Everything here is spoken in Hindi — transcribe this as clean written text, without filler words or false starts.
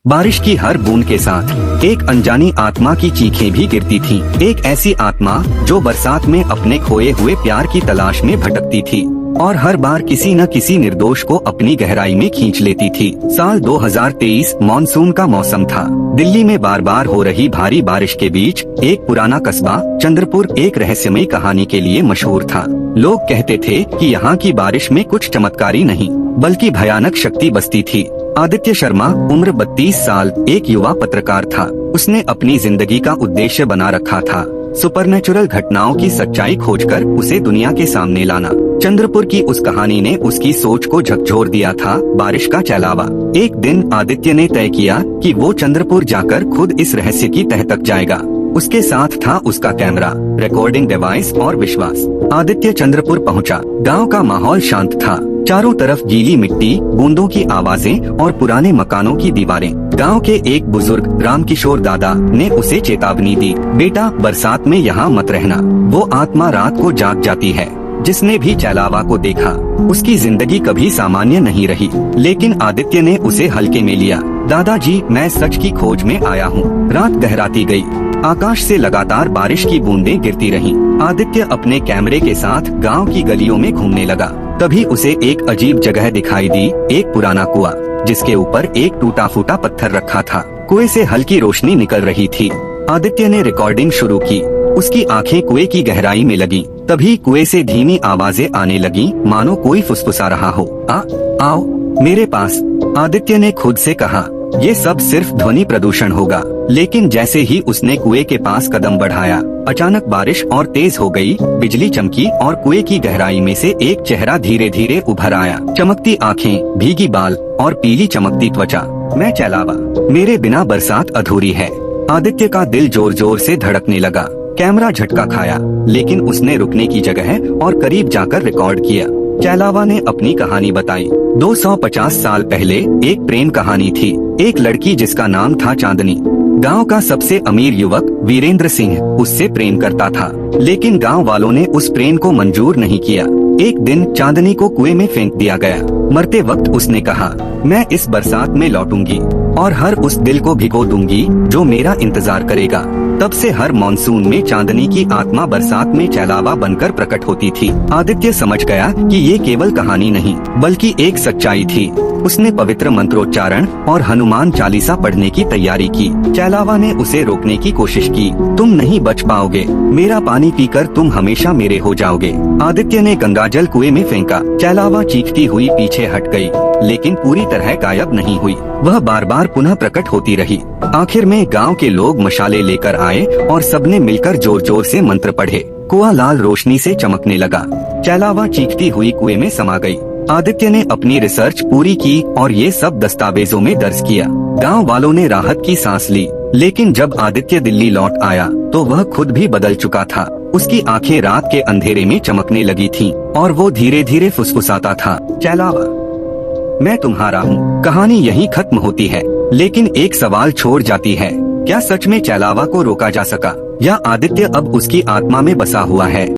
बारिश की हर बूंद के साथ एक अनजानी आत्मा की चीखें भी गिरती थीं। एक ऐसी आत्मा जो बरसात में अपने खोए हुए प्यार की तलाश में भटकती थी और हर बार किसी न किसी निर्दोष को अपनी गहराई में खींच लेती थी। साल 2023 मॉनसून का मौसम था। दिल्ली में बार बार हो रही भारी बारिश के बीच एक पुराना कस्बा चंद्रपुर एक रहस्यमय कहानी के लिए मशहूर था। लोग कहते थे कि यहाँ की बारिश में कुछ चमत्कारी नहीं बल्कि भयानक शक्ति बसती थी। आदित्य शर्मा उम्र 32 साल एक युवा पत्रकार था। उसने अपनी जिंदगी का उद्देश्य बना रखा था सुपरनैचुरल घटनाओं की सच्चाई खोजकर उसे दुनिया के सामने लाना। चंद्रपुर की उस कहानी ने उसकी सोच को झकझोर दिया था। बारिश का चैलावा। एक दिन आदित्य ने तय किया कि वो चंद्रपुर जाकर खुद इस रहस्य की तह तक जाएगा। उसके साथ था उसका कैमरा, रिकॉर्डिंग डिवाइस और विश्वास। आदित्य चंद्रपुर पहुंचा। गांव का माहौल शांत था। चारों तरफ गीली मिट्टी, बूंदों की आवाजें और पुराने मकानों की दीवारें। गांव के एक बुजुर्ग रामकिशोर दादा ने उसे चेतावनी दी, बेटा बरसात में यहाँ मत रहना, वो आत्मा रात को जाग जाती है। जिसने भी चैलावा को देखा उसकी जिंदगी कभी सामान्य नहीं रही। लेकिन आदित्य ने उसे हल्के में लिया। दादाजी, मैं सच की खोज में आया हूँ। रात गहराती गई। आकाश से लगातार बारिश की बूंदें गिरती रहीं। आदित्य अपने कैमरे के साथ गांव की गलियों में घूमने लगा। तभी उसे एक अजीब जगह दिखाई दी, एक पुराना कुआं जिसके ऊपर एक टूटा फूटा पत्थर रखा था। कुएं से हल्की रोशनी निकल रही थी। आदित्य ने रिकॉर्डिंग शुरू की। उसकी आंखें कुएं की गहराई में लगी। तभी कुएं से धीमी आवाजें आने लगी, मानो कोई फुसफुसा रहा हो। आओ मेरे पास, आदित्य ने खुद से कहा। ये सब सिर्फ ध्वनि प्रदूषण होगा। लेकिन जैसे ही उसने कुएं के पास कदम बढ़ाया, अचानक बारिश और तेज हो गई। बिजली चमकी और कुएं की गहराई में से एक चेहरा धीरे धीरे उभर आया। चमकती आंखें, भीगी बाल और पीली चमकती त्वचा। मैं चैलावा, मेरे बिना बरसात अधूरी है। आदित्य का दिल जोर जोर से धड़कने लगा। कैमरा झटका खाया, लेकिन उसने रुकने की जगह और करीब जाकर रिकॉर्ड किया। चैलावा ने अपनी कहानी बताई। 250 साल पहले एक प्रेम कहानी थी। एक लड़की जिसका नाम था चांदनी। गांव का सबसे अमीर युवक वीरेंद्र सिंह उससे प्रेम करता था, लेकिन गांव वालों ने उस प्रेम को मंजूर नहीं किया। एक दिन चांदनी को कुएं में फेंक दिया गया। मरते वक्त उसने कहा, मैं इस बरसात में लौटूंगी और हर उस दिल को भिगो दूंगी जो मेरा इंतजार करेगा। तब से हर मॉनसून में चांदनी की आत्मा बरसात में चैलावा बनकर प्रकट होती थी। आदित्य समझ गया कि ये केवल कहानी नहीं बल्कि एक सच्चाई थी। उसने पवित्र मंत्रोच्चारण और हनुमान चालीसा पढ़ने की तैयारी की। चैलावा ने उसे रोकने की कोशिश की। तुम नहीं बच पाओगे, मेरा पानी पीकर तुम हमेशा मेरे हो जाओगे। आदित्य ने गंगाजल कुएं में फेंका। चैलावा चीखती हुई पीछे हट गई, लेकिन पूरी तरह गायब नहीं हुई। वह बार बार पुनः प्रकट होती रही। आखिर में गांव के लोग मशाले लेकर आए और सबने मिलकर जोर जोर से मंत्र पढ़े। कुआं लाल रोशनी से चमकने लगा। चैलावा चीखती हुई कुएं में समा गई। आदित्य ने अपनी रिसर्च पूरी की और ये सब दस्तावेजों में दर्ज किया। गांव वालों ने राहत की सांस ली। लेकिन जब आदित्य दिल्ली लौट आया तो वह खुद भी बदल चुका था। उसकी आंखें रात के अंधेरे में चमकने लगी थीं और वो धीरे धीरे फुसफुसाता था, चैलावा, मैं तुम्हारा हूँ। कहानी यहीं खत्म होती है, लेकिन एक सवाल छोड़ जाती है, क्या सच में चैलावा को रोका जा सका या आदित्य अब उसकी आत्मा में बसा हुआ है?